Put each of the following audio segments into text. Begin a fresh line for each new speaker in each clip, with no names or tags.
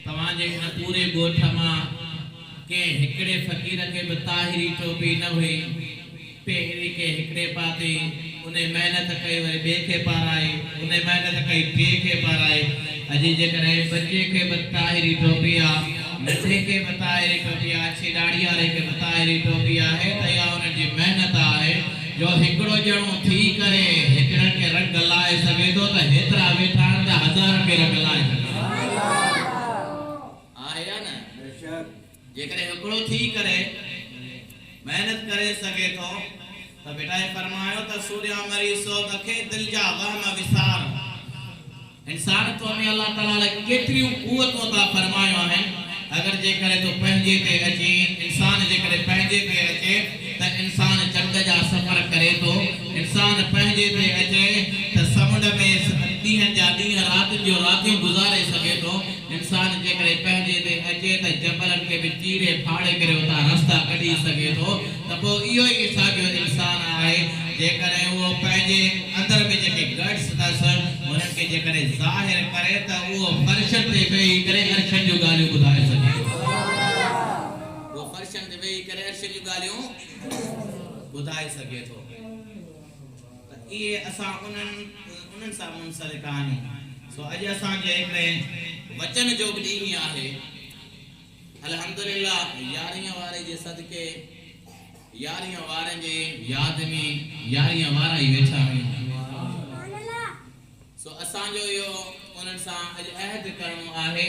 तव्हांजे हिन पूरे ॻोठ मां कंहिं हिकिड़े फ़क़ीर खे बि ताहिरी टोपी न हुई, पहिरीं के हिकिड़े पाते उन महिनत कई वरी ॿिए खे पाराए, उन महिनत कई ॿिए खे पाराए। अॼु जेकॾहिं बचे खे बि ताहिरी टोपी आहे, नंढे खे बि ताहिरी टोपी आहे, अछी दाढ़ी वारे खे बि ताहिरी टोपी आहे, त इहा उनजी महिनत आहे जो हिकिड़ो ॼणो थी करे हिकिड़े खे रंग लाए सघे थो त हेतिरा वेठा आहिनि त हज़ार खे रंग लाए सघे आहे या न? जेकॾहिं हिकिड़ो थी करे मेहनत करे सघे थो त बेटा फरमायो त सूर्या मरी सोब खे दिल जा वहम विसार। इंसान तो में अल्लाह ताला केतिरियूं क़ुवतूं अता फरमायो आहिनि। अगर जेकर तो पंहिंजे ते अची, इंसान जेकर पंहिंजे ते अचे त इंसान चंड जा सफ़र करे तो, इंसान पंहिंजे ते अचे त समुंड में ॾींहं जा ॾींहं राति जो रातियूं गुज़ारे सघे तो। इंसान जेकर पंहिंजे ते अचे त जबलनि खे बि चीरे फाड़े करे उता रस्ता कढी सघे तो। त पोइ इहो ई साॻियो इंसान आहे जेकर वो पंहिंजे अंदर में जेके गट्स अथसि उन्हनि खे जेकर ज़ाहिर करे त उहो फर्शन ते वेही करे अर्शनि जूं ॻाल्हियूं ॿुधाए सघे। वो फर्शन ते वेही करे अर्शनि जूं ॻाल्हियूं ॿुधाए सघे थो। त इहे असां उन्हनि सां मुंसलिक आहियूं। सो अॼु असांजे हिकिड़े वचन जो बि ॾींहुं आहे। अल्हम्दुलिल्लाह 11 वारे जे सदके 11 वारनि जे यादि में 11 वारा ई वेठा आहियूं। सो असांजो इहो उन्हनि सां अॼु अहद करणो आहे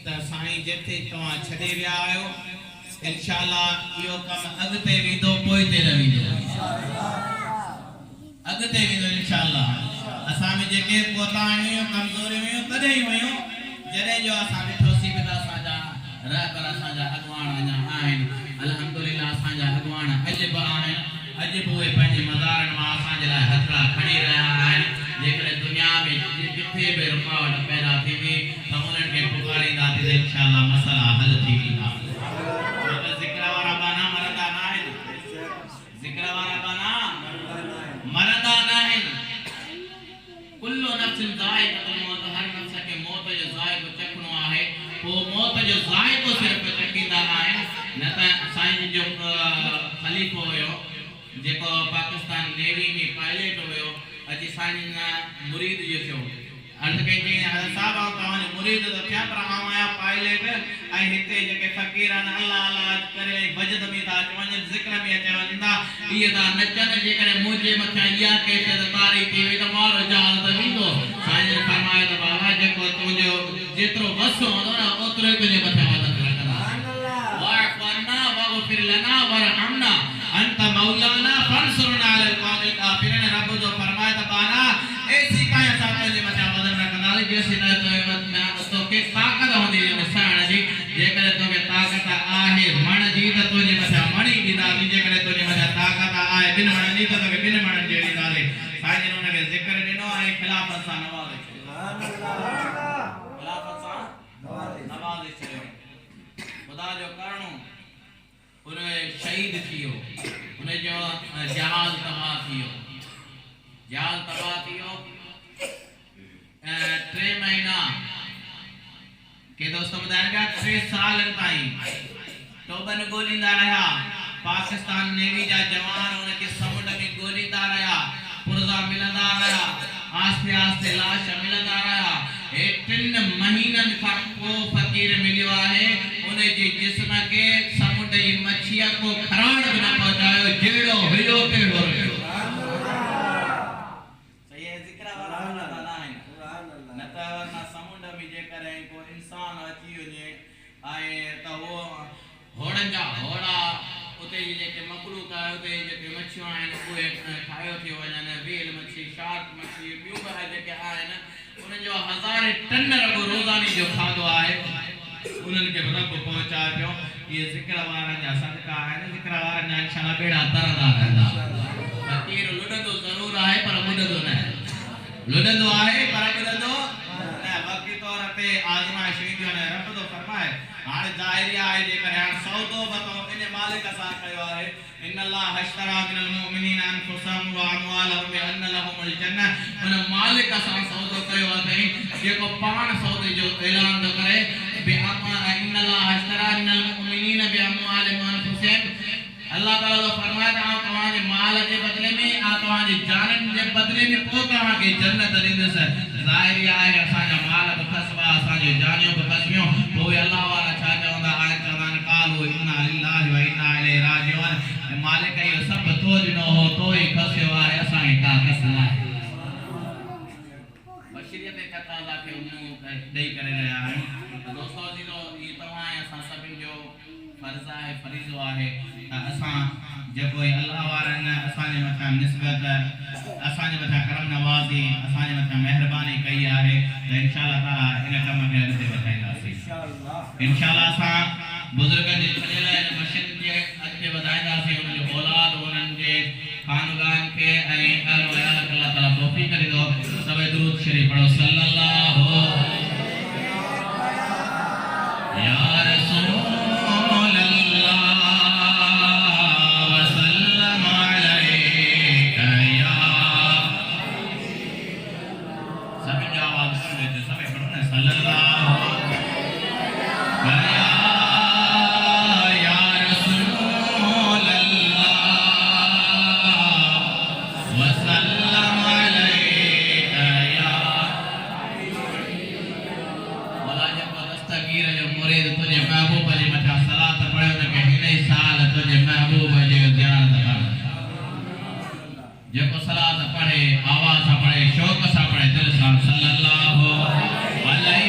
त साईं जिथे तव्हां छॾे विया आहियो इंशाअल्लाह इहो कमु अॻिते वेंदो, पोइते न वेंदो, अॻिते वेंदो इंशाअल्लाह। असां में जेके कोताहियूं कमज़ोरियूं हुयूं तॾहिं ई हुयूं जॾहिं जो असां ॾिठोसीं त असांजा रहबर असांजा अॻवान अञा आहिनि। अल्हम्दुलिल्लाह असांजा अॻवान अॼु बि आहिनि। अॼु बि उहे पंहिंजे मज़ारनि मां असांजे लाइ हथड़ा खणी रहिया आहिनि। जेकर दुनिया में जिथे बि रुकावट पैदा थींदी त उन्हनि खे पुकारींदासीं त इंशाअल्लाह मसला हल थी वेंदा। ज़िक्र वारा बाना मरंदा न आहिनि, ज़िक्र वारा बाना मरंदा न आहिनि। कुल्लु नफ्सिन ज़ाइक़तुल मौत, हर नफ्स खे मौत जो ज़ाइक़ो चखणो आहे। पोइ मौत जो ज़ाइक़ो सिर्फ़ चखींदा आहिनि। न त साईं जो ख़लीफ़ो हुयो जेको पाकिस्तान नेवी में पायलट हुयो, अॼु साईं मुरीद जो थियो। अर्ज़ कई चई साहब तव्हांजो मुरीद त थिया पर आउं आहियां पायलट ऐं हिते जेके फ़क़ीर आहिनि अल्लाह अल्लाह करे बजद में था अचवञनि, ज़िक्र में अची वञंदा, इहे था नचनि। जेकर मुंहिंजे मथां इहा कैफ़ियत तारी थी वई त मारो जहाल त वेंदो। साईं जन फरमायो त बाबा जेको तुंहिंजो जेतिरो वस हूंदो न ओतिरो ई तुंहिंजे मथां मदद रखंदा। वाफ़ना वग़फिर लना वरहमना अंत मौलाना फंसुरना अलल क़ौमिल काफ़िरीन। रब जो फरमाए त बाना ऐसी काया असां तुंहिंजे मथां मदद रखंदासीं जेसीं न तोखे ताक़त हूंदी निसाइण जी। जेकर तोखे ताक़त आहे मण जी त तुंहिंजे मथां मणी ॾींदासीं, जेकर तुंहिंजे मथां ताक़त आहे ॿिनि मणनि जी त तोखे ॿिनि मणनि जी ॾींदासीं। साईं जन हुनखे ज़िक्र ॾिनो ऐं ख़िलाफ़त सां नवाज़े छॾियो, ख़िलाफ़त सां नवाज़े छॾियो। ख़ुदा जो करणो उन शहीद थी वियो, उनजो जहाज़ तबाह थी वियो, जहाज़ तबाह थी वियो। 3 महीना के दोस्त ॿुधाइनि पिया 3 सालनि ताईं टोबन ॻोल्हींदा रहिया। पाकिस्तान नेवी जा जवान उनखे समुंड में ॻोल्हींदा रहिया, पुर्ज़ा मिलंदा रहिया, आस्ते आस्ते लाश मिलंदा रहिया। 3 महीननि खां पोइ फ़क़ीर मिलियो आहे, उनजे जिस्म खे समुंड जी मच्छीअ को खराड़ बि न पहुचायो, जहिड़ो हुयो तहिड़ो रहियो। सही है, ज़िक्र वारा हलंदा न आहिनि। न त न समुंड में जेकर को इंसान अची वञे ऐं त उहो होड़नि जा होड़ा उते जेके मखलूक आहे उते जेके मच्छियूं आहिनि उहे ठाहियो थी वञनि। वेल मच्छी, शार्क मच्छी, ॿियूं बि जेके आहिनि उन्हनि जो 1000 टन रुगो रोज़ानी जो खाधो आहे, उन्हनि खे रब पहुचाए पियो। इहे ज़िक्र वारनि जा सदका आहिनि। ज़िक्र वारनि जा इंशाअल्लाह बेड़ा तरंदा रहंदा। फ़क़ीर लुॾंदो ज़रूरु आहे पर ॿुॾंदो न आहे, लुॾंदो आहे पर ॿुॾंदो न। वक़्ती तौर ते आज़माइश ईंदियूं आहिनि। रब थो फरमाए हाणे ज़ाहिरी आहे जेकर हाणे सौदो बतो इन मालिक सां कयो आहे। इन अल्लाह हश्तरा मिनल मुमिनीन अनफुसहुम व अमवालहुम बिअन्न लहुमुल जन्नह। उन मालिक सां सौदो कयो अथई जेको पाण सौदे जो ऐलान थो करे बदले में को कहा कि जन्नत रिंदस ज़ाहिर आहे असांजा माल बखसबा असांजे जानियो बखसबियो पोइ अल्लाह वाला छा चवंदा आहिनि चवंदा आहिनि कालू इन्ना लिल्लाहि व इन्ना इलैहि राजिऊन मालिक इहो सभु तो ॾिनो हो तो ई खसियो आहे असांखे का कस न आहे बशरियत तकाज़ा खे उन्हनि ॾेई करे रहिया आहियूं दोस्तो अज़ीज़ो ई तव्हां ऐं असां सभिनि जो फर्ज़ आहे फरीज़ो आहे त असां जेको अल्लाह वारनि असांजे मथां निस्बत असांजे मथां करम नवाज़ी असांजे मथां महिरबानी कई आहे त इंशाअल्लाह ताला इन कम खे अॻिते वधाईंदासीं इंशाअल्लाह असां बुज़ुर्गनि जे छॾियल मशीन जे अॻिते वधाईंदासीं उन्हनि जो औलाद उन्हनि जे खानदान खे ऐं अहल वयाल अल्लाह ताला तौफ़ीक़ ॾींदो सभई दुरूद शरीफ़ पढ़ो सल्लल्लाहु या रसूल जेको सलात पढ़े आवाज से पढ़े शौक से पढ़े दिल से सल्लल्लाहु अलैहि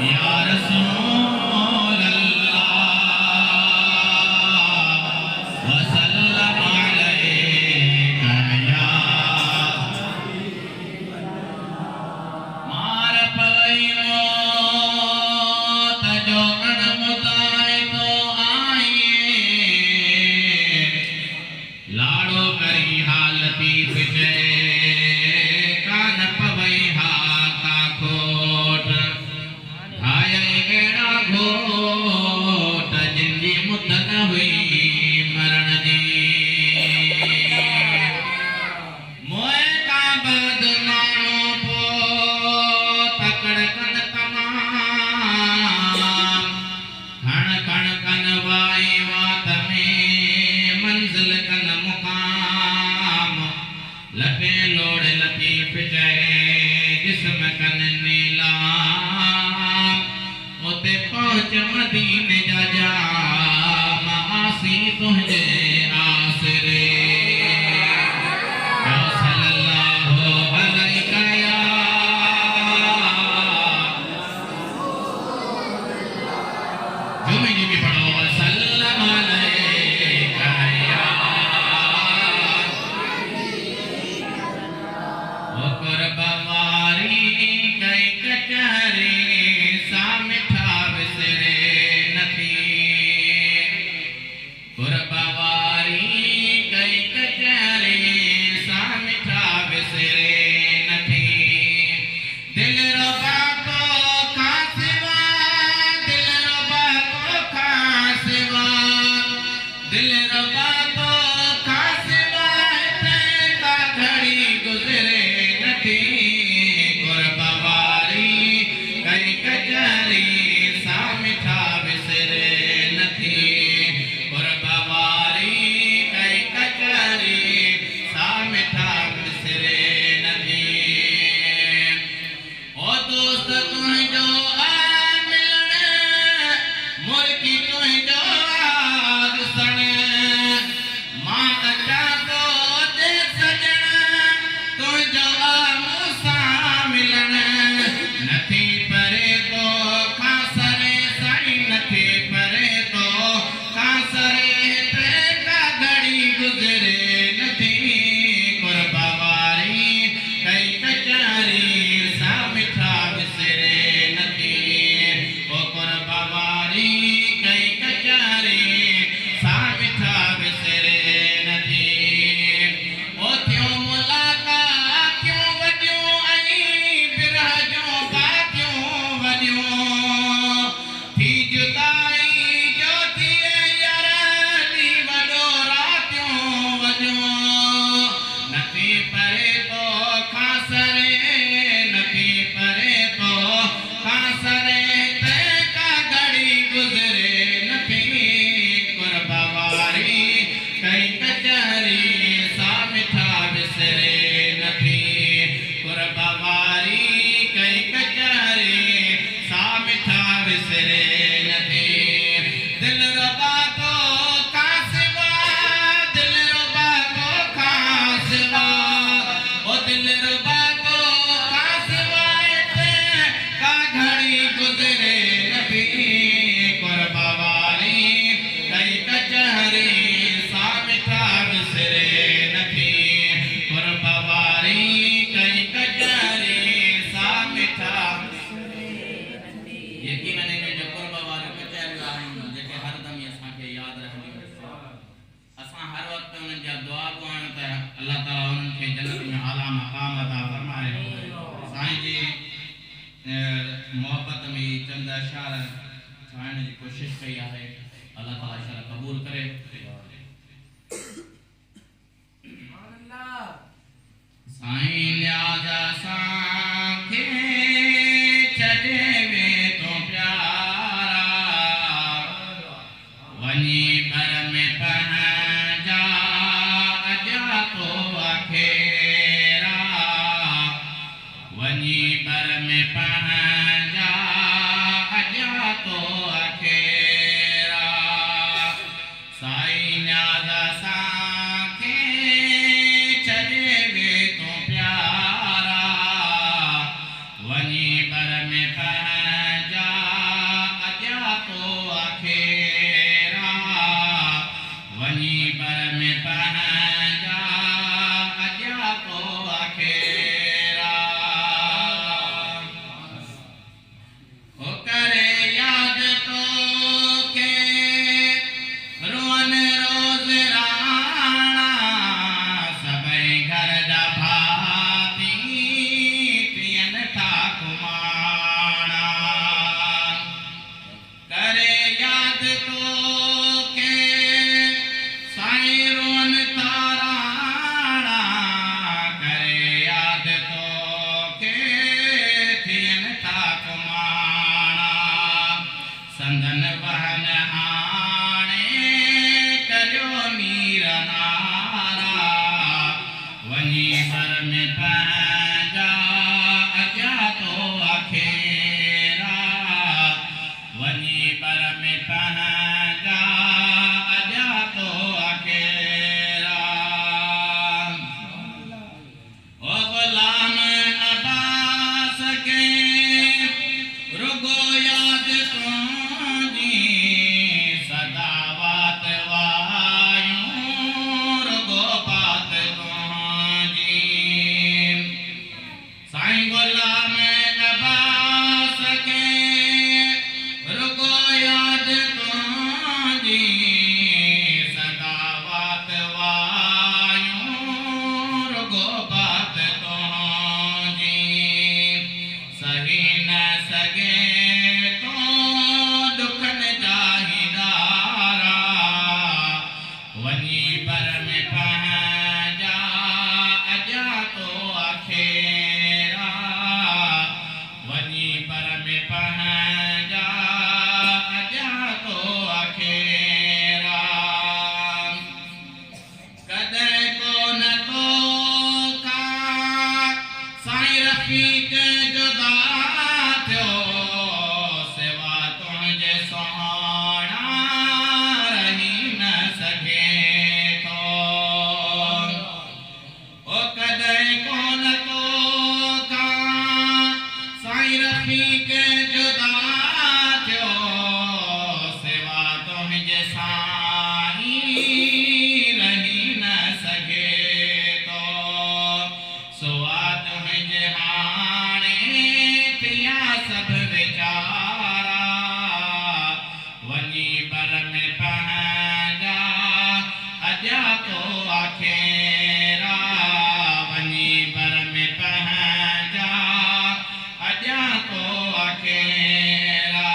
या रसूल अल्लाह व सल्लम अलैका या मार पवई मौत जो अणमुताए तो लाड़ो करी हालती पिजे कान पवई हा का खोट आए एड़ा घोट जिंदी मुत न हुई मरण जी मोए का बद मानो पो तकड़ कन तमाम खण खण कन वाई वात में मंजिल कन लटे लोड़ लतीफ जाए जिस्म कन नीला उते पहुंच मदीने जा जा मासी तुझे आसरे सल्लल्लाहु अलैका या जुमे जी भी पढ़ो सल्लल्लाहु अलैका या बवारी कई कचहरी सा मिठा विसरे नथी बवारी कई कचहरी सा मिठा विसरे नथी दिल रुबा को खासिवा दिल रुबा को खासिवा दिल रुबा को खासिवा तेरा घड़ी गुजरे बवारी कई कचहरी सा मिठा विसरे नथी बवारी कई कचहरी सा मिठा विसरे नथी ओ दोस्त तुझो मिलन मुर्गी तुझो ॾिसण मां अचा तो दे सजण तुझो नथी परे तो खासरे साईं नथी परे तो खासरे ते का घड़ी गुजरे नथी बवारी कई कचहरी सा मिठा विसरे मोहब्बत में चंद अशार ठाहिण जी कोशिश कई आहे अल्लाह ताला इशारा कबूल करे साईं न्याज़ असांखे छॾे वे तो प्यारा वञी घर में पंहिंजा अॼा तो अखेरा वञी घर में पंहिंजा अॼा तो अखेरा साईं न्याज़ असांखे छॾे वे तो प्यारा वञी घर में पंहिंजा अॼा तो अखेरा वञी घर में पंहिंजा अॼा तो अखेरा हो करे याद तो के रोअन रोज़ राणा सभई घर जा भाती पियन ठाकुमाणा करे याद तो के साईं रोअन ताराणा करे याद तो के थियन ठाकुमाणा संदन बहन हाणे करियो नीर नारा वञी घर में पंहिंजा अॼा तो अखेरा वञी घर में पंहिंजा अॼा तो अखेरा ओ गुलाम अब्बास के रुगो याद तुंहिंजी सदा वात वायूं रुगो बात तुंहिंजी साईं गुलाम अब्बास के रुगो याद तुंहिंजी सदा वात वायूं रुगो बात तुंहिंजी सही न सघे तो दुखन जाहीदारा वञी घर में पंहिंजा अॼा तो अखेरा वञी घर में पंहिंजा अॼा तो अखेरा कॾहिं कोन तोखां साईं रफ़ीक जुदा थियो सिवा तुंहिंजे सुहाणा रही न सघे थो ओ कॾहिं कोन तोखां साईं रफ़ीक जुदा थियो सिवा तुंहिंजे साईं रही न सघे थो सुवा तुंहिंजे हाणे थिया सभु वीचारा वञी घर में पंहिंजा अॼा तो अखेरा वञी घर में पंहिंजा अॼा तो अखेरा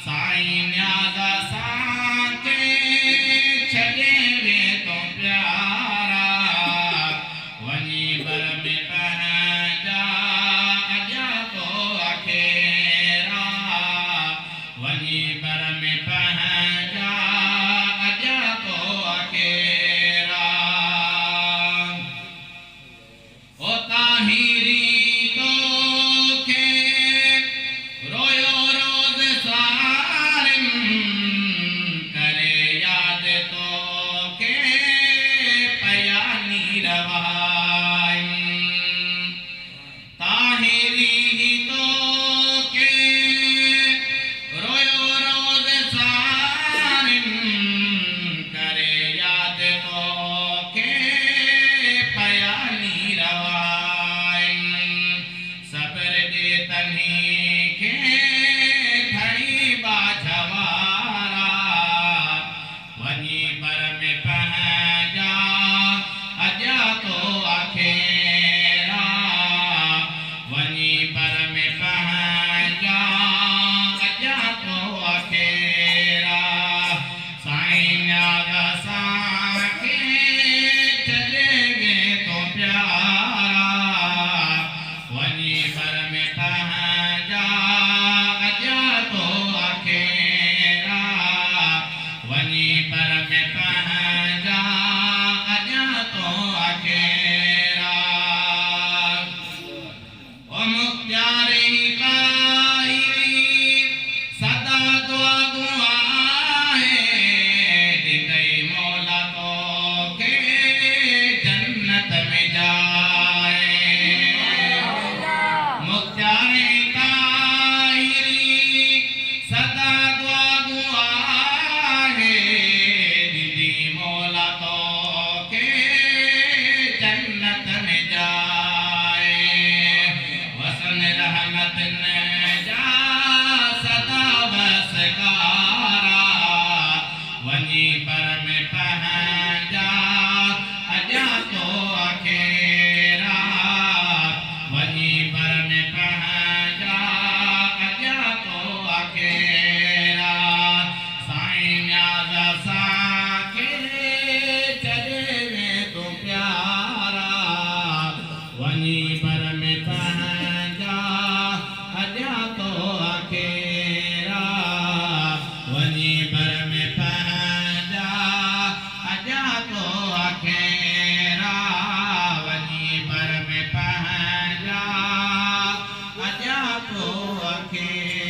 साईं न्याज़ असांखे छॾे वे तो प्यारा वञी घर में पंहिंजा अॼा तो अखेरा वञी घर में पंहिंजा अॼा तो अखेरा ओ ताहिरी तोखे रोयो रोज़ सारिन करे याद तोखे पया नीर वहाइन ताहिरी तोखे रोयो रोज़ सारिन करे याद तोखे पया नीर वहाइन सब्र दे तन्ही खे खणी बाझवारा वञी घर में पंहिंजा अॼा तो अखेरा वञी घर में पंहिंजा को आखे